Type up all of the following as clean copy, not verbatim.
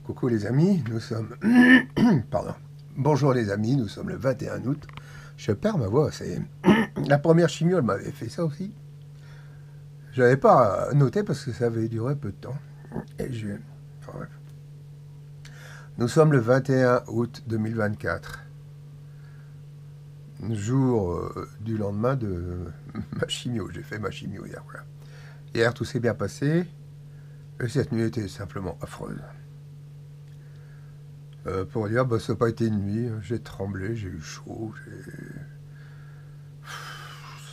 Coucou les amis, nous sommes... Pardon. Bonjour les amis, nous sommes le 21 août. Je perds ma voix, c'est... La première chimio, elle m'avait fait ça aussi. Je n'avais pas noté parce que ça avait duré peu de temps. Et je... Enfin, bref. Nous sommes le 21 août 2024. Jour du lendemain de ma chimio. J'ai fait ma chimio hier. Voilà. Hier, tout s'est bien passé. Et cette nuit était simplement affreuse. Pour dire, ça n'a pas été une nuit. J'ai tremblé, j'ai eu chaud.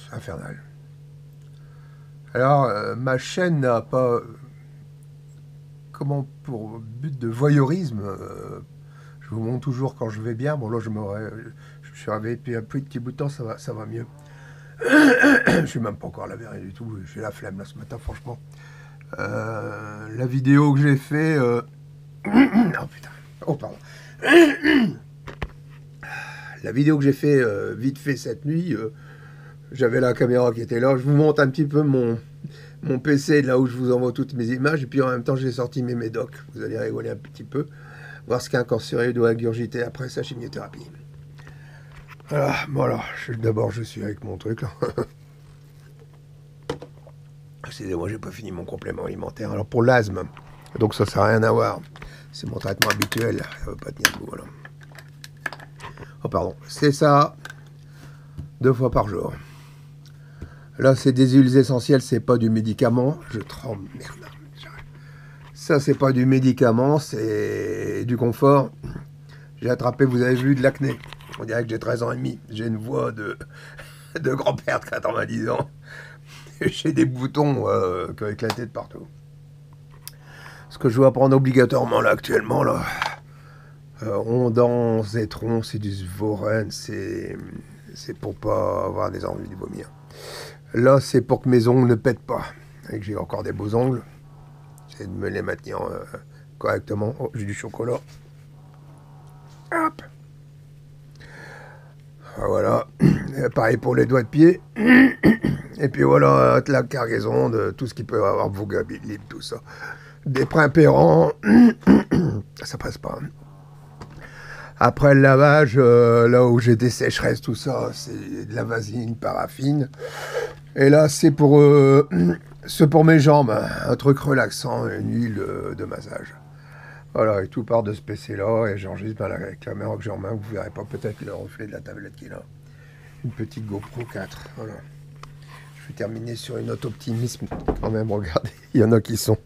C'est infernal. Alors, ma chaîne n'a pas... Comment, pour but de voyeurisme, je vous montre toujours quand je vais bien. Bon, là, je suis arrivé depuis un petit bout de temps, ça va mieux. Je ne suis même pas encore lavé rien du tout. J'ai la flemme, là, ce matin, franchement. La vidéo que j'ai fait... Oh, putain. Oh, pardon. La vidéo que j'ai fait vite fait cette nuit, j'avais la caméra qui était là. Je vous montre un petit peu mon PC, là où je vous envoie toutes mes images. Et puis en même temps, j'ai sorti mes médocs. Vous allez rigoler un petit peu. Voir ce qu'un cancéreux doit ingurgiter après sa chimiothérapie. Voilà. D'abord, je suis avec mon truc, là. Excusez-moi, j'ai pas fini mon complément alimentaire. Alors pour l'asthme, donc ça n'a rien à voir. C'est mon traitement habituel. Ça ne veut pas tenir debout, voilà. Oh, pardon. C'est ça. 2 fois par jour. Là, c'est des huiles essentielles, c'est pas du médicament. Je tremble. Merde. Ça, c'est pas du médicament, c'est du confort. J'ai attrapé, vous avez vu, de l'acné. On dirait que j'ai 13 ans et demi. J'ai une voix de grand-père de 90 ans. J'ai des boutons qui ont éclaté de partout. Ce que je dois prendre obligatoirement là actuellement, là, Ondan, Zétron, c'est du Zvoren, c'est pour pas avoir des envies de vomir. Là, c'est pour que mes ongles ne pètent pas. Et que j'ai encore des beaux ongles. J'essaie de me les maintenir correctement. Oh, j'ai du chocolat. Hop. Voilà. Et pareil pour les doigts de pied. Et puis voilà, la cargaison de tout ce qui peut avoir Vogabilib, tout ça. Des primpérants. Ça passe pas. Après le lavage, là où j'ai des sécheresses, tout ça, c'est de la vaseline, paraffine. Et là, c'est pour mes jambes, hein, un truc relaxant, une huile de massage. Voilà, et tout part de ce PC-là, et j'enregistre la caméra que j'ai en main, vous verrez pas peut-être le reflet de la tablette qui est là. Une petite GoPro 4, voilà. Je vais terminer sur une note optimisme, quand même, regardez, il y en a qui sont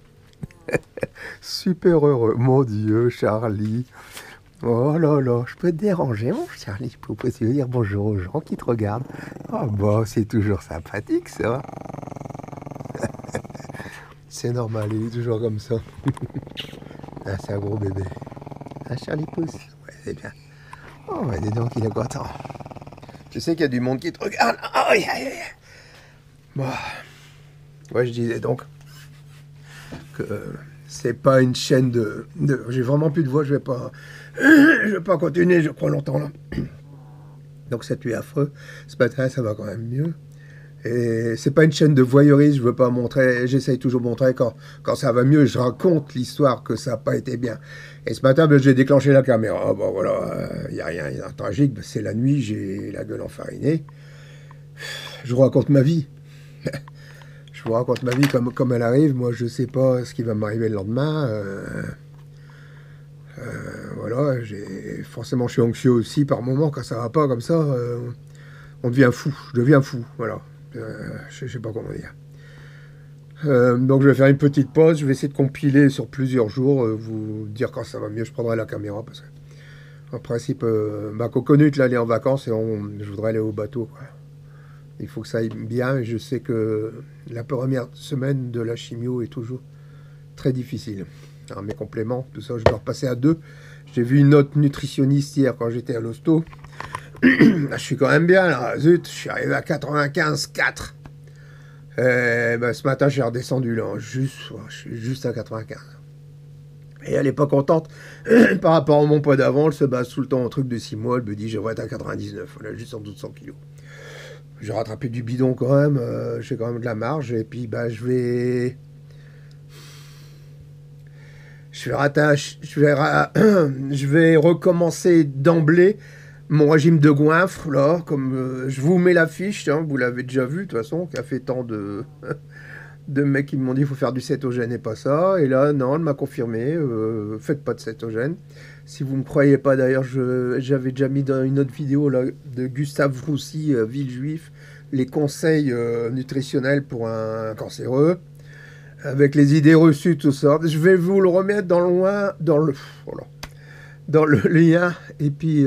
super heureux. Mon Dieu, Charlie. Oh là là, je peux te déranger, mon Charlie. Je peux aussi dire bonjour aux gens qui te regardent. Oh bah, c'est toujours sympathique, ça. C'est normal, il est toujours comme ça. Ah, c'est un gros bébé. Ah, Charlie pousse. Ouais, c'est bien. Oh, ouais, dis donc, il est content. Je sais qu'il y a du monde qui te regarde. Oh, yeah. Bon. Ouais, je disais donc que c'est pas une chaîne de... J'ai vraiment plus de voix, je vais pas continuer, je crois, longtemps, là. Donc, cette nuit affreux. Ce matin, ça va quand même mieux. Et c'est pas une chaîne de voyeurisme, je veux pas montrer, j'essaye toujours de montrer quand ça va mieux, je raconte l'histoire que ça n'a pas été bien. Et ce matin, j'ai déclenché la caméra. Bon voilà, il n'y a rien de tragique, c'est la nuit, j'ai la gueule enfarinée. Je vous raconte ma vie. Je vous raconte ma vie comme elle arrive. Moi, je sais pas ce qui va m'arriver le lendemain. Voilà, forcément, je suis anxieux aussi par moments quand ça va pas comme ça. On devient fou, je deviens fou, voilà. Je sais pas comment dire. Donc je vais faire une petite pause, je vais essayer de compiler sur plusieurs jours, vous dire quand ça va mieux, je prendrai la caméra parce que en principe, ma coconut là elle est en vacances et je voudrais aller au bateau, quoi. Il faut que ça aille bien et je sais que la première semaine de la chimio est toujours très difficile. Alors, mes compléments, tout ça, je dois repasser à 2. J'ai vu une autre nutritionniste hier quand j'étais à l'hosto. Là, je suis quand même bien, là. Zut, je suis arrivé à 95,4. Ce matin, j'ai redescendu, là. Je suis juste à 95. Et elle n'est pas contente. Par rapport à mon poids d'avant, elle se base tout le temps en truc de 6 mois. Elle me dit, je devrais être à 99. Elle est juste en dessous de 100 kilos. J'ai rattrapé du bidon quand même. J'ai quand même de la marge. Et puis, je vais... je vais recommencer d'emblée mon régime de goinfre, là, comme je vous mets la fiche, hein, vous l'avez déjà vu, de toute façon, qui a fait tant de mecs qui m'ont dit qu'il faut faire du cétogène et pas ça. Et là, non, elle m'a confirmé, faites pas de cétogène. Si vous ne me croyez pas, d'ailleurs, j'avais déjà mis dans une autre vidéo là, de Gustave Roussy, Villejuif, les conseils nutritionnels pour un cancéreux, avec les idées reçues, tout ça. Je vais vous le remettre voilà, dans le lien, et puis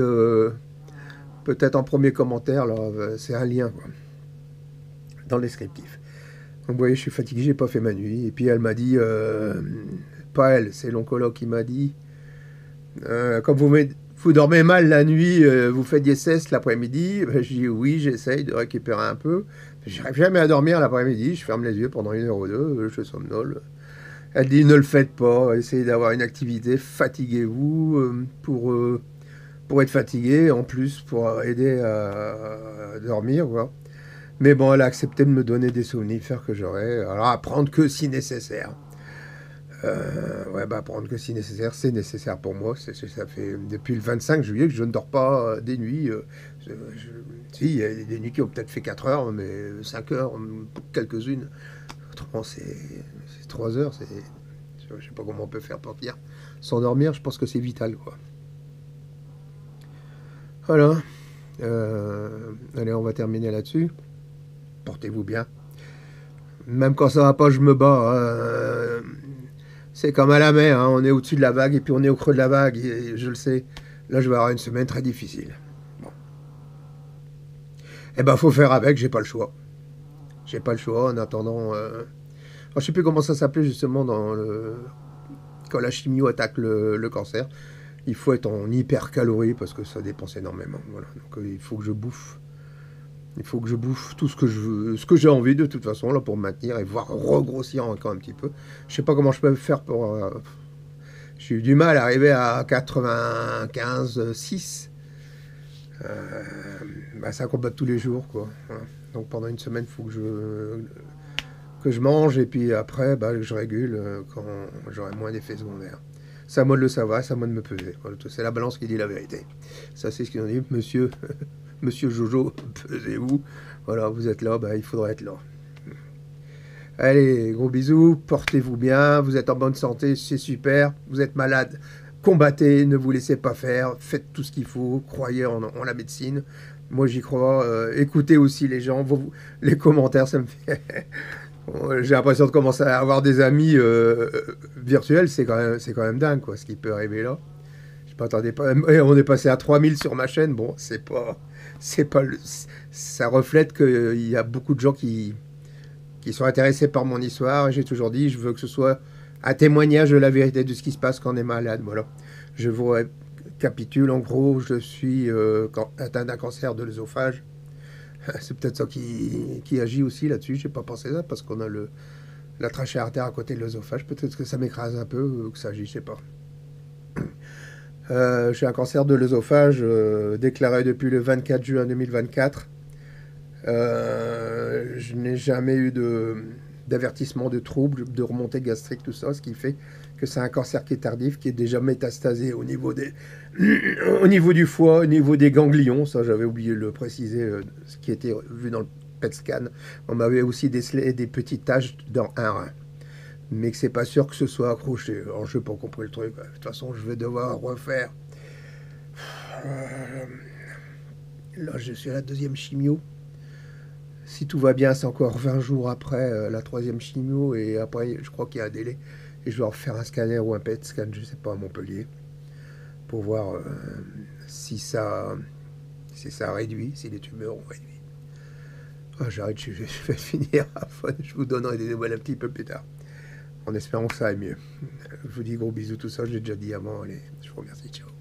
peut-être en premier commentaire, là, c'est un lien, quoi, dans le descriptif. Donc vous voyez, je suis fatigué, j'ai pas fait ma nuit. Et puis elle m'a dit, pas elle, c'est l'oncologue qui m'a dit, comme vous dormez mal la nuit, vous faites des siestes l'après-midi. Ben, je dis oui, j'essaye de récupérer un peu. J'arrive jamais à dormir l'après-midi, je ferme les yeux pendant 1 heure ou deux, je somnole. Elle dit ne le faites pas, essayez d'avoir une activité, fatiguez-vous pour être fatigué, en plus pour aider à dormir, quoi. Mais bon, elle a accepté de me donner des somnifères que j'aurais. Alors, à prendre que si nécessaire. Ouais, bah, prendre que si nécessaire, c'est nécessaire pour moi. Ça fait depuis le 25 juillet que je ne dors pas des nuits. Si, il y a des nuits qui ont peut-être fait 4 heures, mais 5 heures, quelques-unes. Autrement, c'est 3 heures. Je ne sais pas comment on peut faire pour dire. Sans dormir, je pense que c'est vital, quoi. Voilà. Allez, on va terminer là-dessus. Portez-vous bien. Même quand ça va pas, je me bats. C'est comme à la mer, hein. On est au-dessus de la vague et puis on est au creux de la vague. Et je le sais. Là, je vais avoir une semaine très difficile. Bon. Eh ben, faut faire avec. J'ai pas le choix. J'ai pas le choix. En attendant, je sais plus comment ça s'appelait justement quand la chimio attaque le cancer. Il faut être en hypercalorie parce que ça dépense énormément. Voilà. Donc, il faut que je bouffe. Il faut que je bouffe tout ce que je veux, ce que j'ai envie de toute façon là pour me maintenir et voir regrossir encore un petit peu. Je sais pas comment je peux faire pour. J'ai eu du mal à arriver à 95,6. Bah, ça combat tous les jours, quoi. Voilà. Donc pendant une semaine, il faut que je mange et puis après, bah, je régule quand j'aurai moins d'effets secondaires. C'est à moi de le savoir, c'est à moi de me peser. Voilà, c'est la balance qui dit la vérité. Ça, c'est ce qu'ils ont dit, monsieur. Monsieur Jojo, pesez-vous. Voilà, vous êtes là, bah, il faudra être là. Allez, gros bisous, portez-vous bien, vous êtes en bonne santé, c'est super. Vous êtes malade, combattez, ne vous laissez pas faire, faites tout ce qu'il faut, croyez en la médecine. Moi, j'y crois. Écoutez aussi les gens, les commentaires, ça me fait... J'ai l'impression de commencer à avoir des amis virtuels, c'est quand même dingue, quoi, ce qui peut arriver là. Je m'attendais pas. On est passé à 3000 sur ma chaîne. Bon, ça reflète qu'il y a beaucoup de gens qui sont intéressés par mon histoire. Et j'ai toujours dit, je veux que ce soit un témoignage de la vérité de ce qui se passe quand on est malade. Voilà. Je vous récapitule. En gros, je suis atteint d'un cancer de l'œsophage. C'est peut-être ça qui agit aussi là-dessus. J'ai pas pensé ça parce qu'on a la trachée artère à côté de l'œsophage. Peut-être que ça m'écrase un peu, que ça agit, je sais pas. J'ai un cancer de l'œsophage déclaré depuis le 24 juin 2024. Je n'ai jamais eu d'avertissement de troubles, de remontée gastrique, tout ça, ce qui fait que c'est un cancer qui est tardif, qui est déjà métastasé au niveau du foie, au niveau des ganglions. Ça, j'avais oublié de le préciser, ce qui était vu dans le PET scan. On m'avait aussi décelé des petites taches dans un rein. Mais que c'est pas sûr que ce soit accroché. Alors, je n'ai pas compris le truc. De toute façon, je vais devoir refaire. Là, je suis à la 2e chimio. Si tout va bien, c'est encore 20 jours après la 3e chimio. Et après, je crois qu'il y a un délai. Et je vais refaire un scanner ou un PET scan, je ne sais pas, à Montpellier. Pour voir si ça réduit, si les tumeurs ont réduit. J'arrête, je vais finir. Je vous donnerai des nouvelles un petit peu plus tard. En espérant que ça aille mieux. Je vous dis gros bisous, tout ça, je l'ai déjà dit avant. Allez, je vous remercie, ciao.